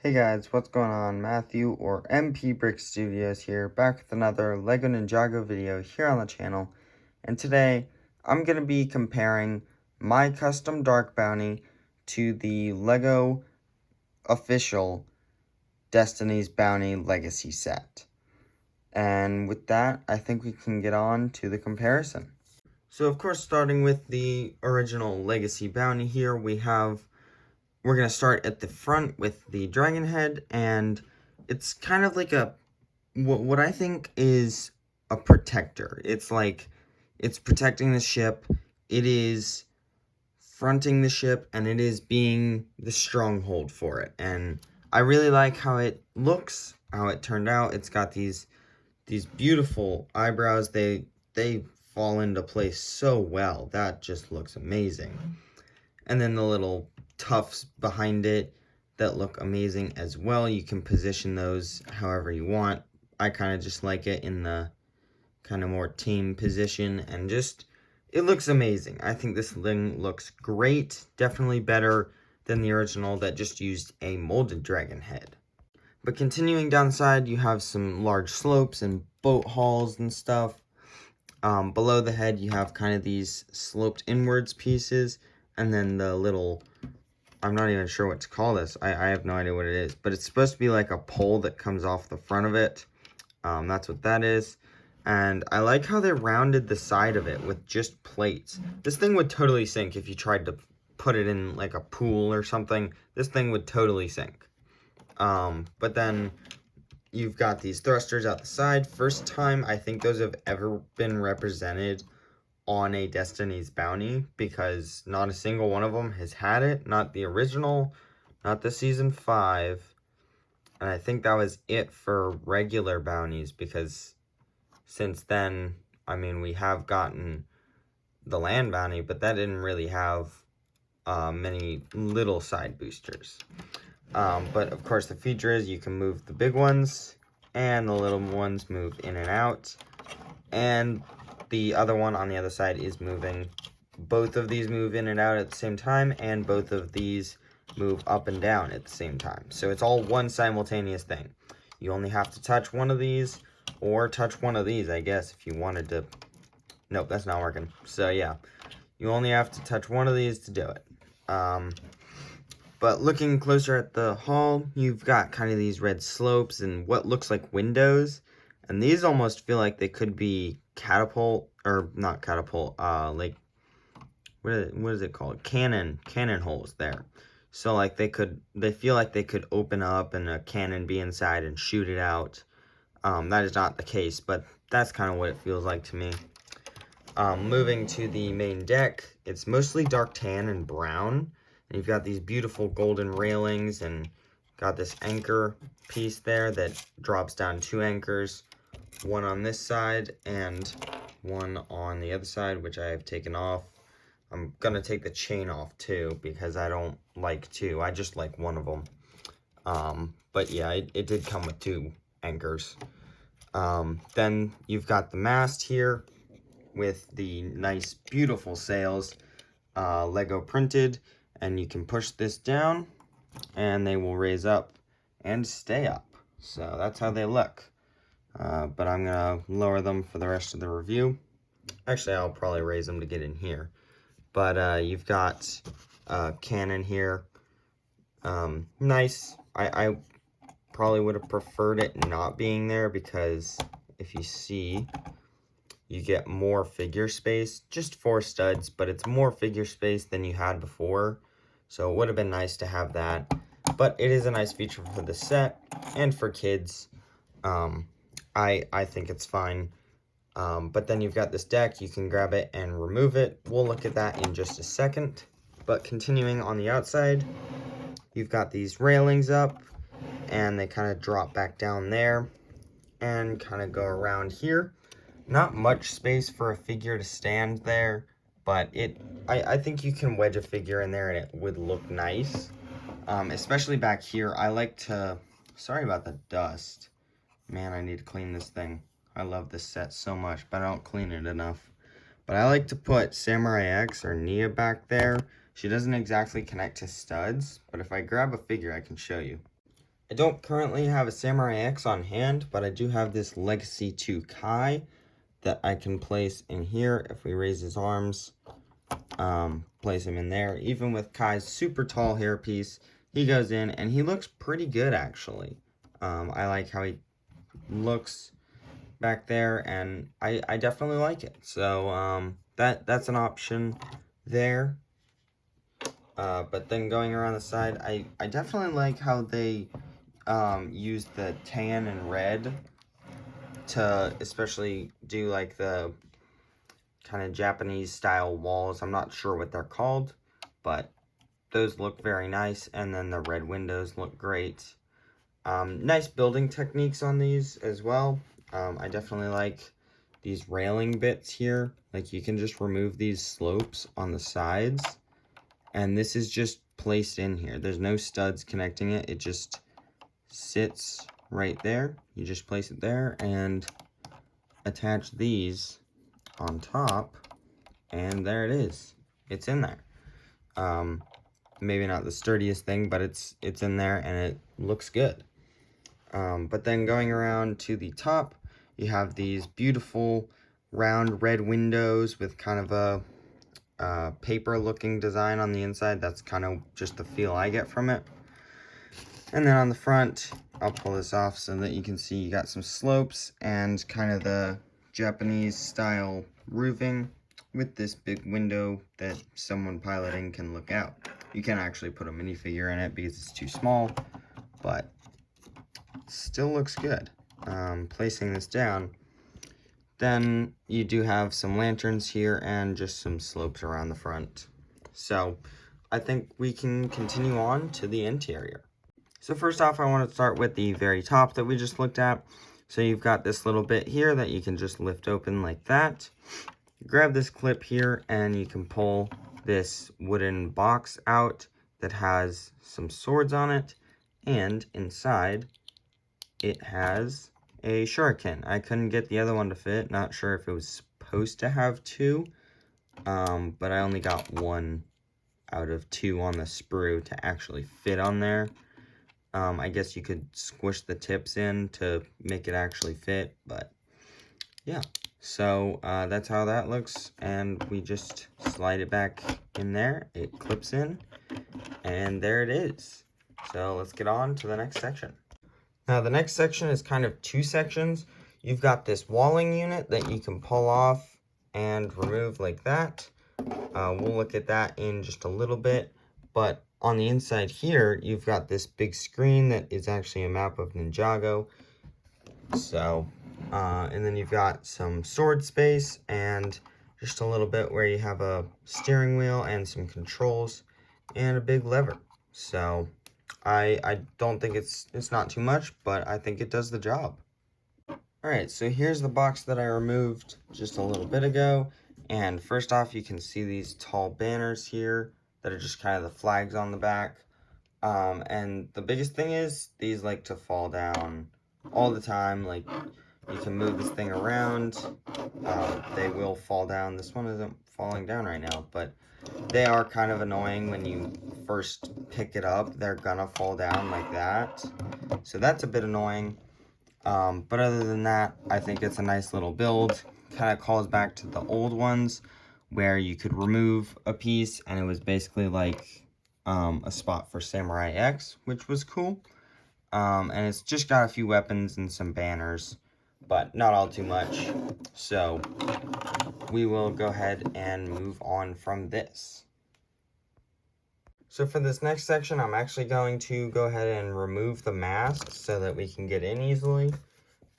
Hey guys, what's going on? Matthew or MP Brick Studios here, back with another LEGO Ninjago video here on the channel. And today, I'm going to be comparing my custom Dark Bounty to the LEGO official Destiny's Bounty Legacy set. And with that, I think we can get on to the comparison. So of course, starting with the original Legacy Bounty here, we're going to start at the front with the dragon head, and it's kind of like what I think is a protector. It's like, it's protecting the ship, it is fronting the ship, and it is being the stronghold for it. And I really like how it looks, how it turned out. It's got these beautiful eyebrows. They fall into place so well. That just looks amazing. And then the little tufts behind it that look amazing as well. You can position those however you want. I kind of just like it in the kind of more team position, and just, it looks amazing. I think this thing looks great. Definitely better than the original that just used a molded dragon head. But continuing down the side, you have some large slopes and boat hulls and stuff. Below the head, you have kind of these sloped inwards pieces, and then the little, I'm not even sure what to call this. I have no idea what it is, but it's supposed to be like a pole that comes off the front of it. That's what that is. And I like how they rounded the side of it with just plates. This thing would totally sink if you tried to put it in like a pool or something. This thing would totally sink. But then you've got these thrusters out the side. First time I think those have ever been represented on a Destiny's Bounty, because not a single one of them has had it. Not the original, not the Season 5. And I think that was it for regular bounties, because since then, I mean, we have gotten the land bounty, but that didn't really have many little side boosters. But of course, the feature is you can move the big ones, and the little ones move in and out. And the other one on the other side is moving. Both of these move in and out at the same time, and both of these move up and down at the same time. So it's all one simultaneous thing. You only have to touch one of these, or touch one of these, I guess, if you wanted to. Nope, that's not working. So yeah, you only have to touch one of these to do it. But looking closer at the hull, you've got kind of these red slopes and what looks like windows. And these almost feel like they could be catapult, or not catapult, like, what is it called? Cannon holes there. So like they feel like they could open up and a cannon be inside and shoot it out. That is not the case, but that's kind of what it feels like to me. Moving to the main deck, it's mostly dark tan and brown. And you've got these beautiful golden railings, and got this anchor piece there that drops down 2 anchors. One on this side and one on the other side, which I have taken off. I'm going to take the chain off too, because I don't like 2. I just like one of them. But yeah, it did come with 2 anchors. Then you've got the mast here with the nice, beautiful sails, Lego printed. And you can push this down, and they will raise up and stay up. So that's how they look. But I'm going to lower them for the rest of the review. Actually, I'll probably raise them to get in here. But you've got cannon here. Nice. I probably would have preferred it not being there, because if you see, you get more figure space. Just 4 studs, but it's more figure space than you had before. So it would have been nice to have that. But it is a nice feature for the set and for kids. I think it's fine. But then you've got this deck. You can grab it and remove it. We'll look at that in just a second. But continuing on the outside, you've got these railings up, and they kind of drop back down there and kind of go around here. Not much space for a figure to stand there, but I think you can wedge a figure in there and it would look nice. Especially back here. I like to, sorry about the dust. Man, I need to clean this thing. I love this set so much, but I don't clean it enough. But I like to put Samurai X or Nia back there. She doesn't exactly connect to studs, but if I grab a figure, I can show you. I don't currently have a Samurai X on hand, but I do have this Legacy 2 Kai that I can place in here. If we raise his arms, place him in there. Even with Kai's super tall hairpiece, he goes in and he looks pretty good actually. I like how he looks back there, and I definitely like it. So that's an option there. But then going around the side, I definitely like how they use the tan and red to especially do like the kind of Japanese style walls. I'm not sure what they're called, but those look very nice. And then the red windows look great. Nice building techniques on these as well. I definitely like these railing bits here. Like you can just remove these slopes on the sides. And this is just placed in here. There's no studs connecting it. It just sits right there. You just place it there and attach these on top. And there it is. It's in there. Maybe not the sturdiest thing, but it's in there and it looks good. But then going around to the top, you have these beautiful round red windows with kind of a paper looking design on the inside. That's kind of just the feel I get from it. And then on the front, I'll pull this off so that you can see you got some slopes and kind of the Japanese style roofing with this big window that someone piloting can look out. You can't actually put a minifigure in it because it's too small, but still looks good. Placing this down, then you do have some lanterns here and just some slopes around the front. So I think we can continue on to the interior. So first off, I want to start with the very top that we just looked at. So you've got this little bit here that you can just lift open like that. Grab this clip here and you can pull this wooden box out that has some swords on it. And inside, it has a shuriken. I couldn't get the other one to fit. Not sure if it was supposed to have two. But I only got one out of two on the sprue to actually fit on there. I guess you could squish the tips in to make it actually fit, but yeah. So that's how that looks, and we just slide it back in there. It clips in, and there it is. So let's get on to the next section. Now the next section is kind of two sections. You've got this walling unit that you can pull off and remove like that. We'll look at that in just a little bit, but on the inside here, you've got this big screen that is actually a map of Ninjago. So, and then you've got some sword space and just a little bit where you have a steering wheel and some controls and a big lever. So, I don't think it's not too much, but I think it does the job. Alright, so here's the box that I removed just a little bit ago. And first off, you can see these tall banners here that are just kind of the flags on the back. And the biggest thing is these like to fall down all the time. Like you can move this thing around, they will fall down. This one isn't falling down right now, but they are kind of annoying when you first pick it up. They're gonna fall down like that. So that's a bit annoying. But other than that, I think it's a nice little build. Kind of calls back to the old ones where you could remove a piece and it was basically like a spot for Samurai X, which was cool. And it's just got a few weapons and some banners, but not all too much. So we will go ahead and move on from this. So for this next section, I'm actually going to go ahead and remove the mask so that we can get in easily.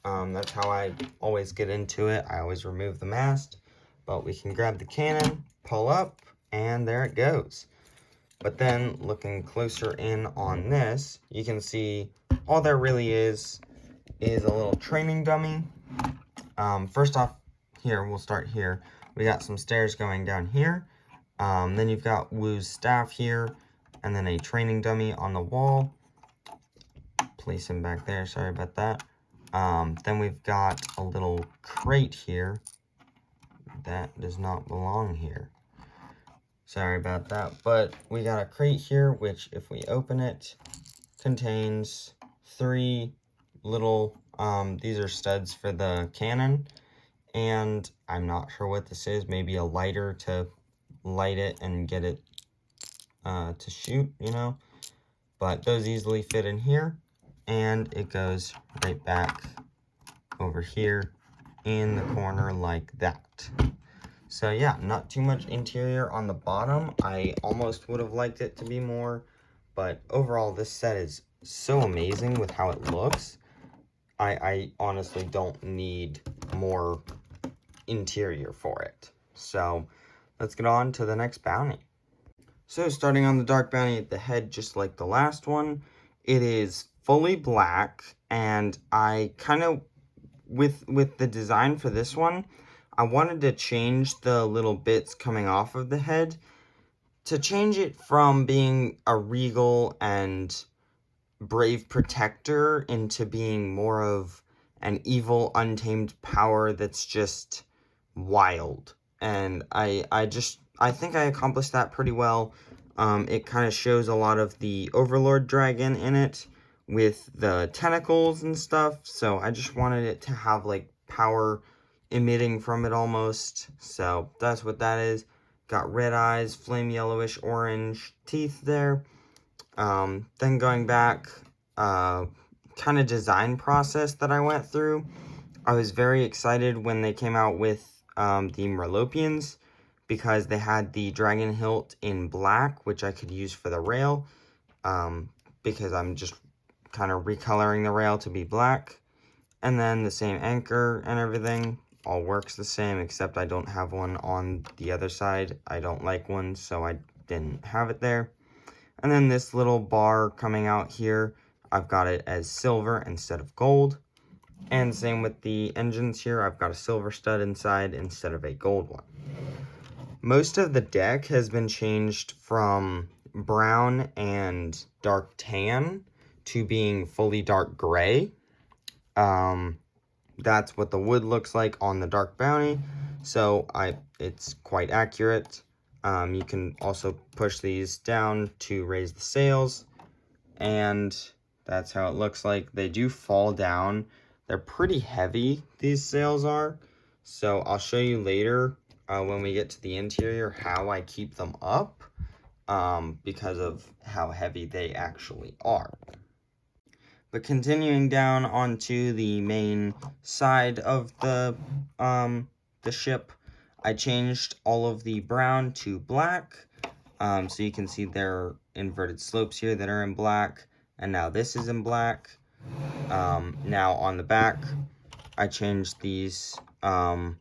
That's how I always get into it. I always remove the mast, but we can grab the cannon, pull up, and there it goes. But then looking closer in on this, you can see all there really is a little training dummy. First off, here, we'll start here. We got some stairs going down here. Then you've got Wu's staff here, and then a training dummy on the wall. Place him back there, sorry about that. Then we've got a little crate here that does not belong here. Sorry about that, but we got a crate here, which if we open it, contains 3 little, these are studs for the cannon, and I'm not sure what this is, maybe a lighter to light it and get it to shoot, you know, but those easily fit in here, and it goes right back over here in the corner like that. So yeah, not too much interior on the bottom. I almost would have liked it to be more, but overall this set is so amazing with how it looks. I honestly don't need more interior for it. So let's get on to the next bounty. So starting on the dark bounty at the head, just like the last one, it is fully black, and I kind of, with the design for this one, I wanted to change the little bits coming off of the head to change it from being a regal and brave protector into being more of an evil, untamed power that's just wild. And I think I accomplished that pretty well. It kind of shows a lot of the Overlord Dragon in it with the tentacles and stuff. So I just wanted it to have like power emitting from it almost. So that's what that is. Got red eyes, flame yellowish orange teeth there. Then going back, kind of design process that I went through. I was very excited when they came out with the Merlopians, because they had the dragon hilt in black, which I could use for the rail, because I'm just kind of recoloring the rail to be black. And then the same anchor and everything all works the same, except I don't have one on the other side. I don't like one, so I didn't have it there. And then this little bar coming out here, I've got it as silver instead of gold. And same with the engines here, I've got a silver stud inside instead of a gold one. Most of the deck has been changed from brown and dark tan to being fully dark gray. That's what the wood looks like on the dark bounty, so it's quite accurate. You can also push these down to raise the sails, and that's how it looks like. They do fall down. They're pretty heavy, these sails are, so I'll show you later when we get to the interior how I keep them up, because of how heavy they actually are. But continuing down onto the main side of the ship, I changed all of the brown to black. So you can see there are inverted slopes here that are in black, and now this is in black. Now on the back, I changed these, the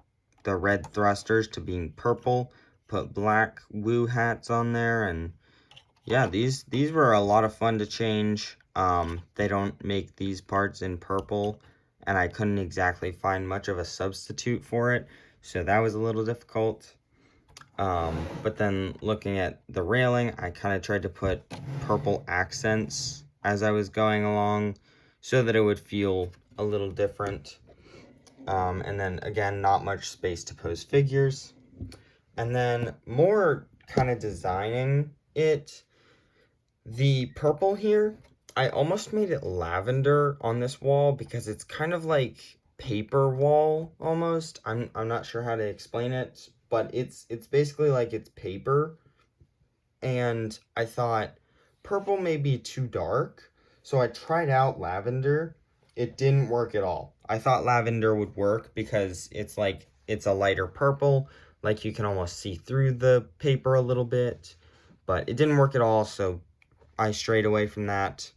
red thrusters to being purple, put black woo hats on there, and yeah, these were a lot of fun to change. They don't make these parts in purple, and I couldn't exactly find much of a substitute for it, so that was a little difficult. But then looking at the railing, I kind of tried to put purple accents as I was going along so that it would feel a little different. And then again, not much space to pose figures. And then more kind of designing it. The purple here, I almost made it lavender on this wall because it's kind of like paper wall almost. I'm not sure how to explain it, but it's basically like it's paper. And I thought purple may be too dark, so I tried out lavender. It didn't work at all. I thought lavender would work because it's like it's a lighter purple, like you can almost see through the paper a little bit, but it didn't work at all, so I strayed away from that.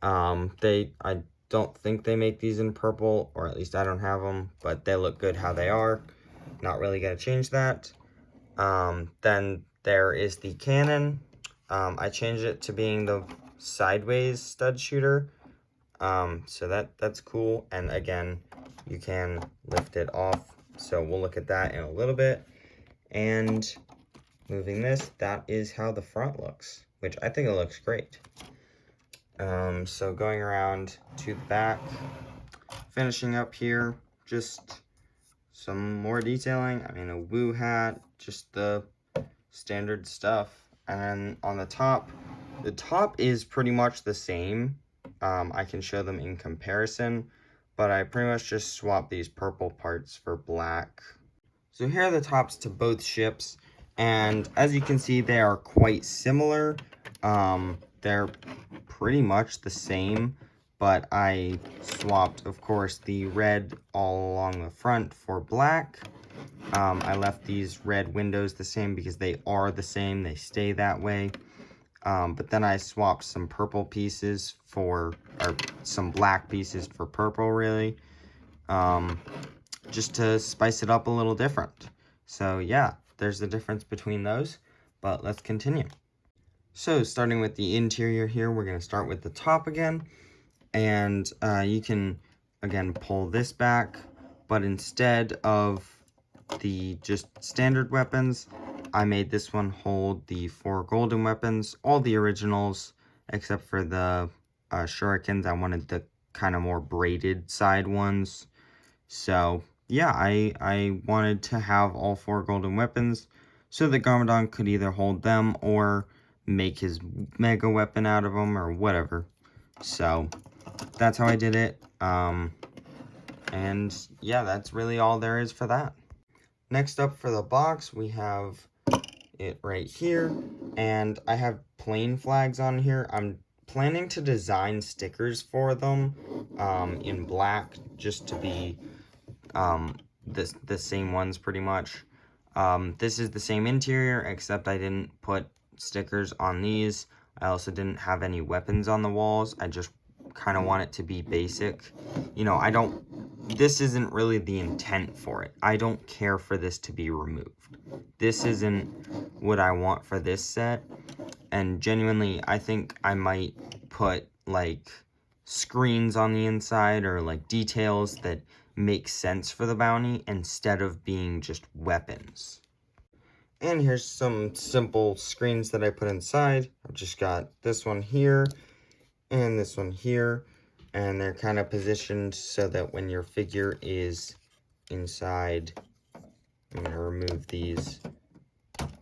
I don't think they make these in purple, or at least I don't have them, but they look good how they are. Not really going to change that. Then there is the cannon. I changed it to being the sideways stud shooter. So that's cool. And again, you can lift it off. So we'll look at that in a little bit. And moving this, that is how the front looks, which I think it looks great. So going around to the back, finishing up here, just some more detailing. I mean, a woo hat, just the standard stuff. And then on the top is pretty much the same I can show them in comparison, but I pretty much just swapped these purple parts for black. So here are the tops to both ships, and as you can see, they are quite similar. They're pretty much the same, but I swapped, of course, the red all along the front for black. I left these red windows the same because they are the same, they stay that way. But then I swapped some purple pieces or some black pieces for purple, really. Just to spice it up a little different. So yeah, there's the difference between those, but let's continue. So starting with the interior here, we're going to start with the top again, and you can again pull this back, but instead of the just standard weapons, I made this one hold the 4 golden weapons, all the originals except for the shurikens. I wanted the kind of more braided side ones. So yeah, I wanted to have all 4 golden weapons so that Garmadon could either hold them or make his mega weapon out of them or whatever. So that's how I did it. And yeah, that's really all there is for that. Next up for the box, we have it right here, and I have plain flags on here. I'm planning to design stickers for them in black, just to be the same ones pretty much. This is the same interior, except I didn't put stickers on these. I also didn't have any weapons on the walls. I just kind of want it to be basic. You know, this isn't really the intent for it. I don't care for this to be removed. This isn't what I want for this set. And genuinely, I think I might put like screens on the inside or like details that make sense for the bounty instead of being just weapons. And here's some simple screens that I put inside. I've just got this one here and this one here, and they're kind of positioned so that when your figure is inside, I'm going to remove these.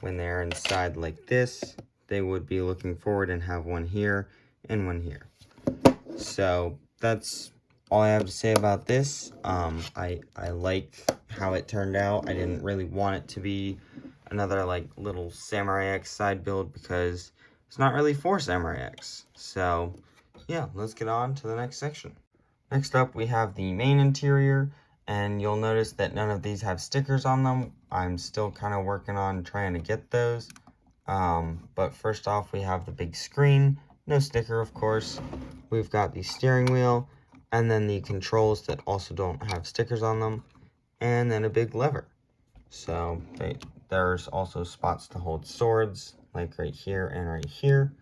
When they're inside like this, they would be looking forward and have one here and one here. So that's all I have to say about this. I like how it turned out. I didn't really want it to be another like little Samurai X side build because it's not really for Samurai X. So yeah, let's get on to the next section. Next up, we have the main interior, and you'll notice that none of these have stickers on them. I'm still kind of working on trying to get those. But first off, we have the big screen. No sticker, of course. We've got the steering wheel, and then the controls that also don't have stickers on them, and then a big lever. So there's also spots to hold swords, like right here and right here.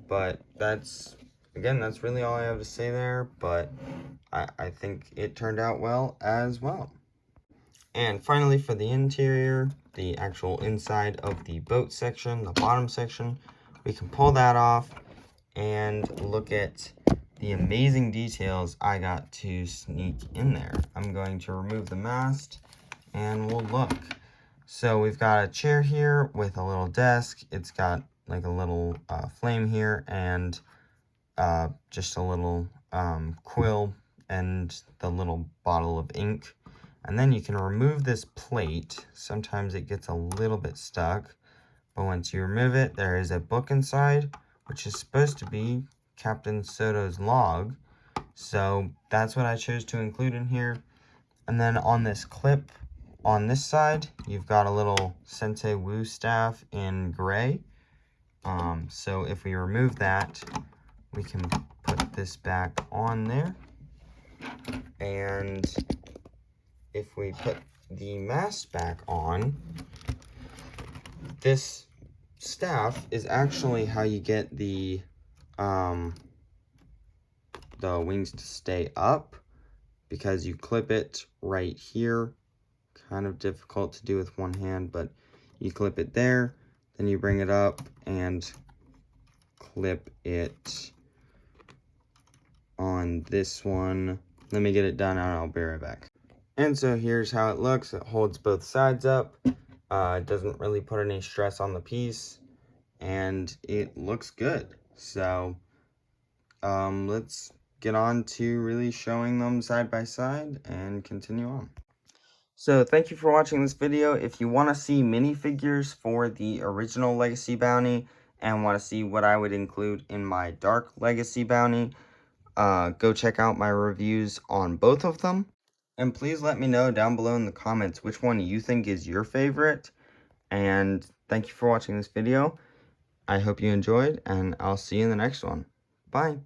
But that's really all I have to say there, but I think it turned out well as well. And finally, for the interior, the actual inside of the boat section, the bottom section, we can pull that off and look at the amazing details I got to sneak in there. I'm going to remove the mast and we'll look. So we've got a chair here with a little desk. It's got like a little flame here and just a little quill and the little bottle of ink. And then you can remove this plate. Sometimes it gets a little bit stuck, but once you remove it, there is a book inside, which is supposed to be Captain Soto's log. So that's what I chose to include in here. And then on this clip, on this side, you've got a little Sensei Wu staff in gray. So if we remove that, we can put this back on there. And if we put the mast back on, this staff is actually how you get the wings to stay up, because you clip it right here. Kind of difficult to do with one hand, but you clip it there, then you bring it up and clip it on this one. Let me get it done and I'll be right back. And so here's how it looks. It holds both sides up. It doesn't really put any stress on the piece, and it looks good. So let's get on to really showing them side by side and continue on. So thank you for watching this video. If you want to see minifigures for the original Legacy Bounty and want to see what I would include in my Dark Legacy Bounty, go check out my reviews on both of them. And please let me know down below in the comments which one you think is your favorite. And thank you for watching this video. I hope you enjoyed, and I'll see you in the next one. Bye.